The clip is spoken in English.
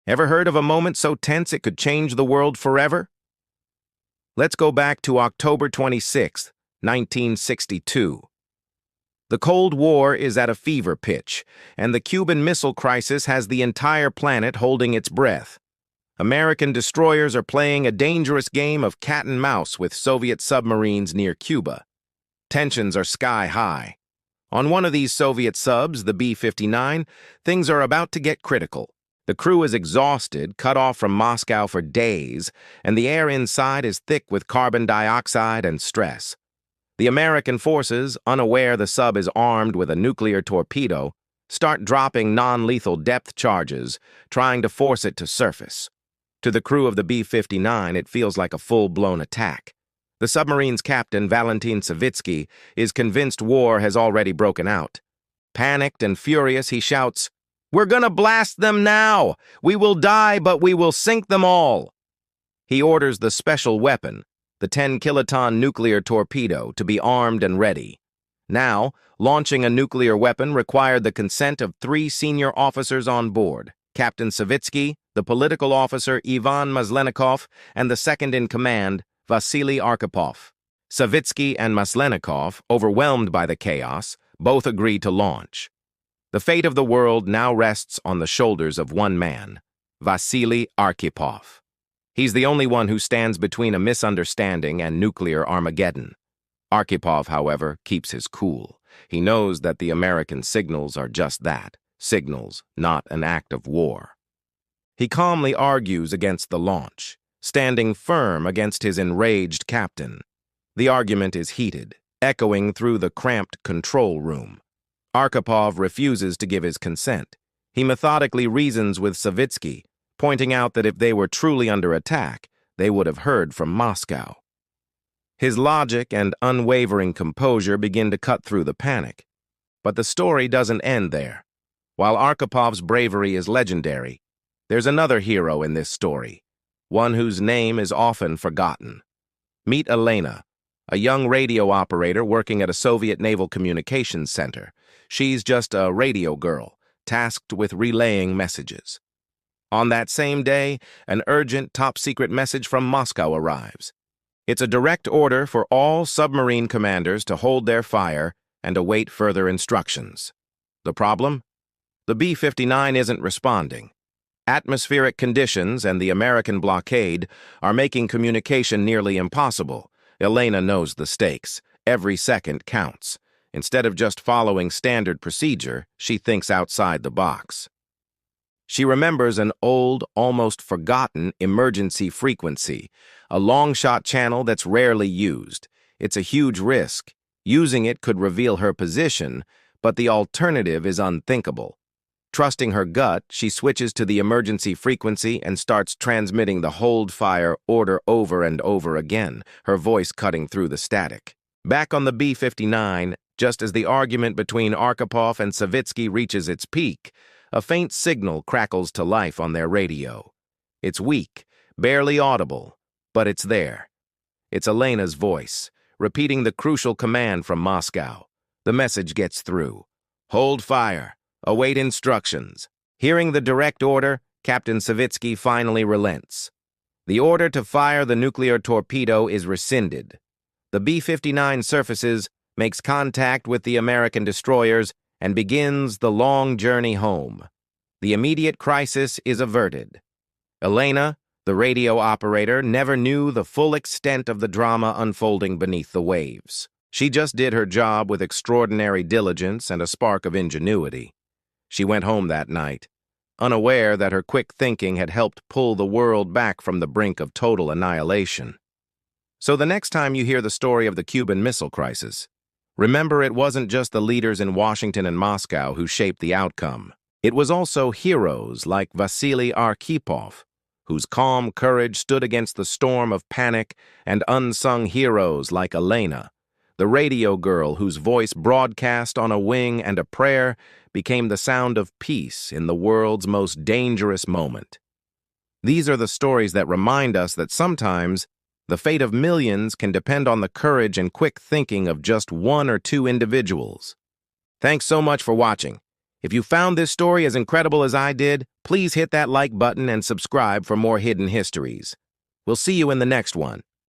Ever heard of a moment so tense it could change the world forever? Let's go back to October 26, 1962. The Cold War is at a fever pitch, and the Cuban Missile Crisis has the entire planet holding its breath. American destroyers are playing a dangerous game of cat and mouse with Soviet submarines near Cuba. Tensions are sky high. On one of these Soviet subs, the B-59, things are about to get critical. The crew is exhausted, cut off from Moscow for days, and the air inside is thick with carbon dioxide and stress. The American forces, unaware the sub is armed with a nuclear torpedo, start dropping non-lethal depth charges, trying to force it to surface. To the crew of the B-59, it feels like a full-blown attack. The submarine's captain, Valentin Savitsky, is convinced war has already broken out. Panicked and furious, he shouts, "We're gonna blast them now! We will die, but we will sink them all!" He orders the special weapon, the 10-kiloton nuclear torpedo, to be armed and ready. Now, launching a nuclear weapon required the consent of 3 senior officers on board: Captain Savitsky, the political officer Ivan Maslenikov, and the second-in-command, Vasily Arkhipov. Savitsky and Maslenikov, overwhelmed by the chaos, both agree to launch. The fate of the world now rests on the shoulders of one man, Vasily Arkhipov. He's the only one who stands between a misunderstanding and nuclear Armageddon. Arkhipov, however, keeps his cool. He knows that the American signals are just that, signals, not an act of war. He calmly argues against the launch, standing firm against his enraged captain. The argument is heated, echoing through the cramped control room. Arkhipov refuses to give his consent. He methodically reasons with Savitsky, pointing out that if they were truly under attack, they would have heard from Moscow. His logic and unwavering composure begin to cut through the panic. But the story doesn't end there. While Arkhipov's bravery is legendary, there's another hero in this story, one whose name is often forgotten. Meet Elena, a young radio operator working at a Soviet Naval Communications Center. She's just a radio girl, tasked with relaying messages. On that same day, an urgent top-secret message from Moscow arrives. It's a direct order for all submarine commanders to hold their fire and await further instructions. The problem? The B-59 isn't responding. Atmospheric conditions and the American blockade are making communication nearly impossible. Elena knows the stakes. Every second counts. Instead of just following standard procedure, she thinks outside the box. She remembers an old, almost forgotten emergency frequency, a long-shot channel that's rarely used. It's a huge risk. Using it could reveal her position, but the alternative is unthinkable. Trusting her gut, she switches to the emergency frequency and starts transmitting the hold fire order over and over again, her voice cutting through the static. Back on the B-59, just as the argument between Arkhipov and Savitsky reaches its peak, a faint signal crackles to life on their radio. It's weak, barely audible, but it's there. It's Elena's voice, repeating the crucial command from Moscow. The message gets through. Hold fire. Await instructions. Hearing the direct order, Captain Savitsky finally relents. The order to fire the nuclear torpedo is rescinded. The B-59 surfaces, makes contact with the American destroyers, and begins the long journey home. The immediate crisis is averted. Elena, the radio operator, never knew the full extent of the drama unfolding beneath the waves. She just did her job with extraordinary diligence and a spark of ingenuity. She went home that night, unaware that her quick thinking had helped pull the world back from the brink of total annihilation. So the next time you hear the story of the Cuban Missile Crisis, remember it wasn't just the leaders in Washington and Moscow who shaped the outcome. It was also heroes like Vasily Arkhipov, whose calm courage stood against the storm of panic, and unsung heroes like Elena, the radio girl whose voice broadcast on a wing and a prayer became the sound of peace in the world's most dangerous moment. These are the stories that remind us that sometimes the fate of millions can depend on the courage and quick thinking of just 1 or 2 individuals. Thanks so much for watching. If you found this story as incredible as I did, Please hit that like button and subscribe for more hidden histories. We'll see you in the next one.